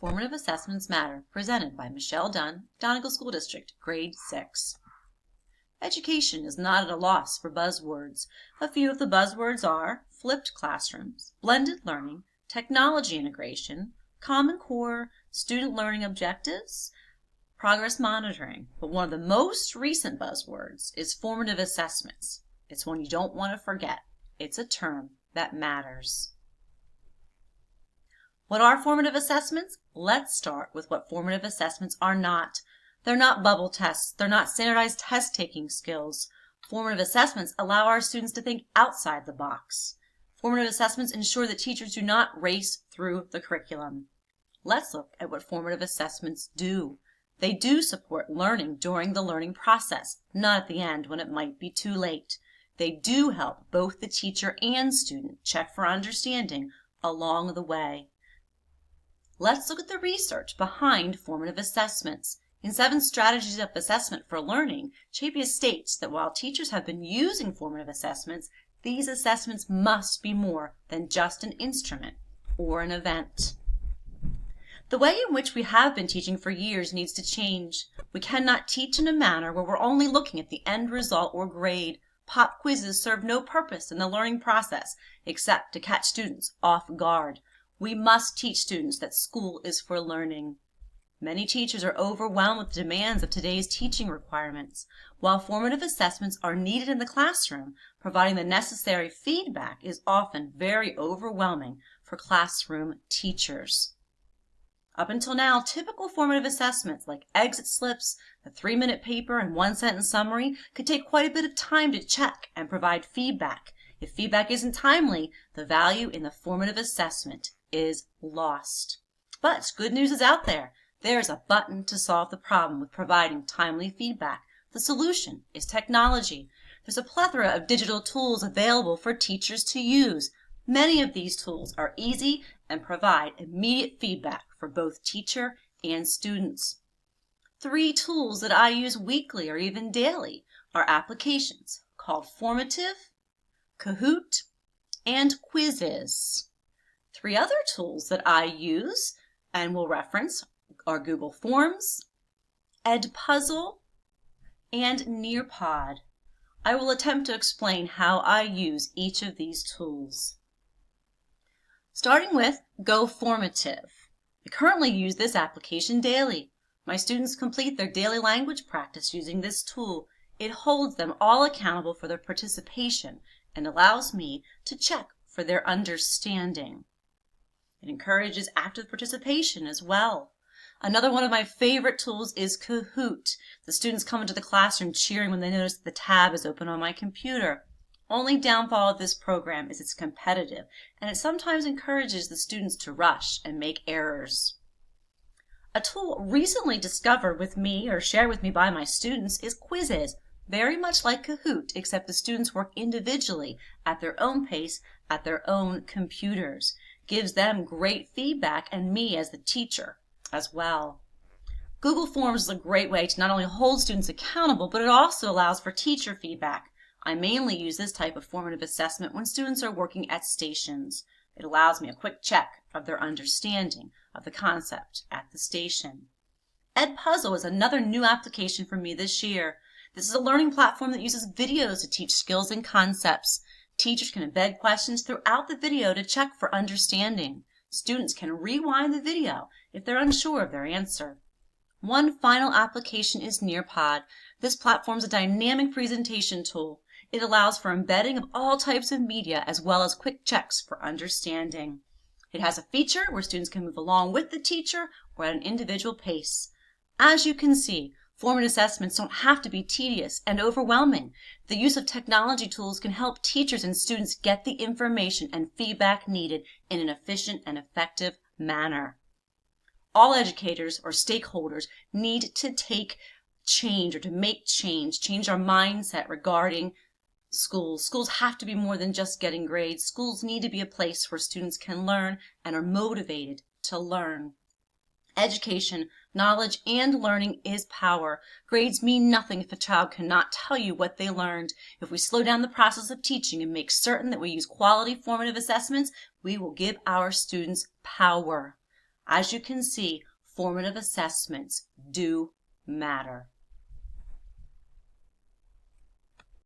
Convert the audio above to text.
Formative Assessments Matter, presented by Michelle Dunn, Donegal School District, Grade 6. Education is not at a loss for buzzwords. A few of the buzzwords are flipped classrooms, blended learning, technology integration, Common Core, student learning objectives, progress monitoring. But one of the most recent buzzwords is formative assessments. It's one you don't want to forget. It's a term that matters. What are formative assessments? Let's start with what formative assessments are not. They're not bubble tests. They're not standardized test-taking skills. Formative assessments allow our students to think outside the box. Formative assessments ensure that teachers do not race through the curriculum. Let's look at what formative assessments do. They do support learning during the learning process, not at the end when it might be too late. They do help both the teacher and student check for understanding along the way. Let's look at the research behind formative assessments. In 7 Strategies of Assessment for Learning, Chapia states that while teachers have been using formative assessments, these assessments must be more than just an instrument or an event. The way in which we have been teaching for years needs to change. We cannot teach in a manner where we're only looking at the end result or grade. Pop quizzes serve no purpose in the learning process except to catch students off guard. We must teach students that school is for learning. Many teachers are overwhelmed with the demands of today's teaching requirements. While formative assessments are needed in the classroom, providing the necessary feedback is often very overwhelming for classroom teachers. Up until now, typical formative assessments like exit slips, a 3-minute paper, and 1-sentence summary could take quite a bit of time to check and provide feedback. If feedback isn't timely, the value in the formative assessment is lost. But good news is out there. There's a button to solve the problem with providing timely feedback. The solution is technology. There's a plethora of digital tools available for teachers to use. Many of these tools are easy and provide immediate feedback for both teacher and students. 3 tools that I use weekly or even daily are applications called Formative, Kahoot, and Quizzes. 3 other tools that I use and will reference are Google Forms, Edpuzzle, and Nearpod. I will attempt to explain how I use each of these tools. Starting with Go Formative. I currently use this application daily. My students complete their daily language practice using this tool. It holds them all accountable for their participation and allows me to check for their understanding. It encourages active participation as well. Another one of my favorite tools is Kahoot. The students come into the classroom cheering when they notice the tab is open on my computer. Only downfall of this program is it's competitive, and it sometimes encourages the students to rush and make errors. A tool recently discovered with me or shared with me by my students is Quizzes. Very much like Kahoot, except the students work individually at their own pace at their own computers. Gives them great feedback and me as the teacher as well. Google Forms is a great way to not only hold students accountable, but it also allows for teacher feedback. I mainly use this type of formative assessment when students are working at stations. It allows me a quick check of their understanding of the concept at the station. Edpuzzle is another new application for me this year. This is a learning platform that uses videos to teach skills and concepts. Teachers can embed questions throughout the video to check for understanding. Students can rewind the video if they're unsure of their answer. One final application is Nearpod. This platform is a dynamic presentation tool. It allows for embedding of all types of media as well as quick checks for understanding. It has a feature where students can move along with the teacher or at an individual pace. As you can see, formative assessments don't have to be tedious and overwhelming. The use of technology tools can help teachers and students get the information and feedback needed in an efficient and effective manner. All educators or stakeholders need to take change or to make change our mindset regarding schools. Schools have to be more than just getting grades. Schools need to be a place where students can learn and are motivated to learn. Education, knowledge, and learning is power. Grades mean nothing if a child cannot tell you what they learned. If we slow down the process of teaching and make certain that we use quality formative assessments, we will give our students power. As you can see, formative assessments do matter.